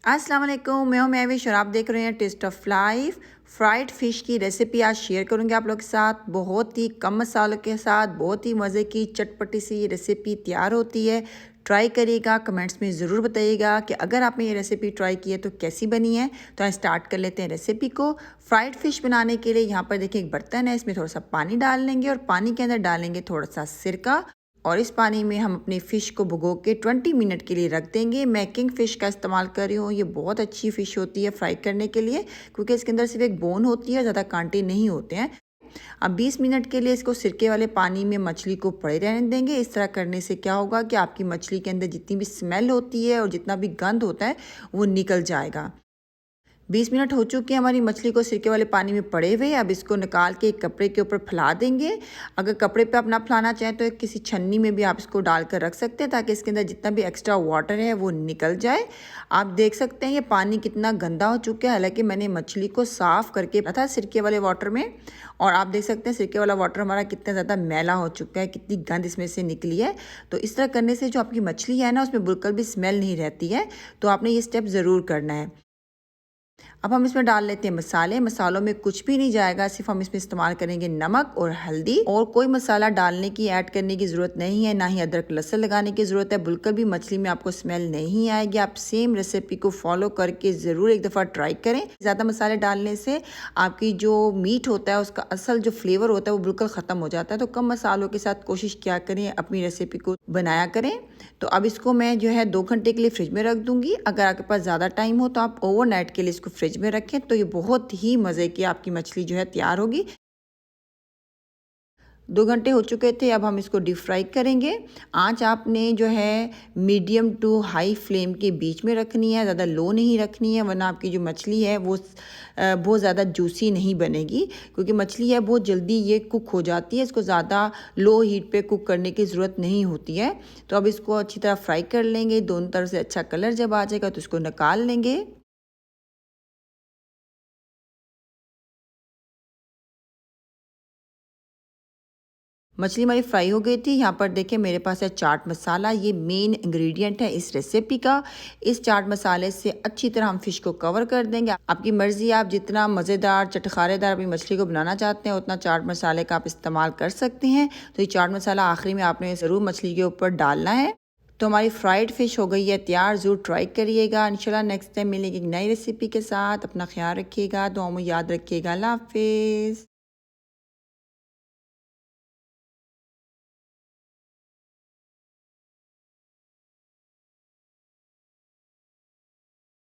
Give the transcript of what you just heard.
अस्सलाम वालेकुम, मैं हूं महविश और आप देख रहे हैं taste of life. Fried fish की रेसिपी आज शेयर करूंगी आप लोग के साथ। बहुत ही कम मसालों के साथ बहुत ही मज़े की चटपटी सी रेसिपी तैयार होती है। ट्राई करिएगा, कमेंट्स में ज़रूर बताइएगा कि अगर आपने ये रेसिपी ट्राई की है तो कैसी बनी है। तो हम स्टार्ट कर लेते हैं रेसिपी को। फ्राइड फ़िश बनाने के लिए यहाँ पर देखिए एक बर्तन है, इसमें थोड़ा सा पानी डाल लेंगे और पानी के अंदर डालेंगे थोड़ा सा सिरका और इस पानी में हम अपनी फ़िश को भिगो के 20 मिनट के लिए रख देंगे। मैं किंग फ़िश का इस्तेमाल कर रही हूँ। ये बहुत अच्छी फ़िश होती है फ्राई करने के लिए, क्योंकि इसके अंदर सिर्फ एक बोन होती है, ज़्यादा कांटे नहीं होते हैं। अब 20 मिनट के लिए इसको सिरके वाले पानी में मछली को पड़े रहने देंगे। इस तरह करने से क्या होगा कि आपकी मछली के अंदर जितनी भी स्मेल होती है और जितना भी गंध होता है वो निकल जाएगा। 20 मिनट हो चुके हैं हमारी मछली को सिरके वाले पानी में पड़े हुए। अब इसको निकाल के एक कपड़े के ऊपर फैला देंगे। अगर कपड़े पे आप ना फैलाना चाहें तो किसी छन्नी में भी आप इसको डाल कर रख सकते हैं, ताकि इसके अंदर जितना भी एक्स्ट्रा वाटर है वो निकल जाए। आप देख सकते हैं ये पानी कितना गंदा हो चुका है। हालांकि मैंने मछली को साफ़ करके रखा था सिरके वाले वाटर में, और आप देख सकते हैं सिरके वाला वाटर हमारा कितना ज़्यादा मैला हो चुका है, कितनी गंद इसमें से निकली है। तो इस तरह करने से जो आपकी मछली है ना, उसमें बिल्कुल भी स्मेल नहीं रहती है। तो आपने ये स्टेप ज़रूर करना है। अब हम इसमें डाल लेते हैं मसाले। मसालों में कुछ भी नहीं जाएगा, सिर्फ हम इसमें इस्तेमाल करेंगे नमक और हल्दी। और कोई मसाला डालने की ऐड करने की ज़रूरत नहीं है, ना ही अदरक लहसुन लगाने की ज़रूरत है। बिल्कुल भी मछली में आपको स्मेल नहीं आएगी। आप सेम रेसिपी को फॉलो करके ज़रूर एक दफ़ा ट्राई करें। ज़्यादा मसाले डालने से आपकी जो मीट होता है उसका असल जो फ्लेवर होता है वो बिल्कुल ख़त्म हो जाता है। तो कम मसालों के साथ कोशिश क्या करें, अपनी रेसिपी को बनाया करें। तो अब इसको मैं जो है 2 घंटे के लिए फ्रिज में रख दूँगी। अगर आपके पास ज़्यादा टाइम हो तो आप ओवरनाइट के लिए इसको फ्रिज में रखें, तो ये बहुत ही मज़े की आपकी मछली जो है तैयार होगी। 2 घंटे हो चुके थे, अब हम इसको डीप फ्राई करेंगे। आँच आपने जो है मीडियम टू हाई फ्लेम के बीच में रखनी है, ज़्यादा लो नहीं रखनी है, वरना आपकी जो मछली है वो बहुत ज़्यादा जूसी नहीं बनेगी। क्योंकि मछली है बहुत जल्दी ये कुक हो जाती है, इसको ज़्यादा लो हीट पे कुक करने की ज़रूरत नहीं होती है। तो अब इसको अच्छी तरह फ्राई कर लेंगे। दोनों तरफ से अच्छा कलर जब आ जाएगा तो इसको निकाल लेंगे। मछली हमारी फ्राई हो गई थी। यहाँ पर देखिए मेरे पास है चाट मसाला, ये मेन इंग्रेडिएंट है इस रेसिपी का। इस चाट मसाले से अच्छी तरह हम फिश को कवर कर देंगे। आपकी मर्ज़ी, आप जितना मज़ेदार चटखारेदार अपनी मछली को बनाना चाहते हैं उतना चाट मसाले का आप इस्तेमाल कर सकते हैं। तो ये चाट मसाला आखिरी में आपने ज़रूर मछली के ऊपर डालना है। तो हमारी फ्राइड फ़िश हो गई है तैयार। ज़रूर ट्राई करिएगा। इंशाल्लाह नेक्स्ट टाइम मिलेंगे एक नई रेसिपी के साथ। अपना ख्याल रखिएगा, दुआओं में याद रखिएगा। अल्लाह हाफ़िज़।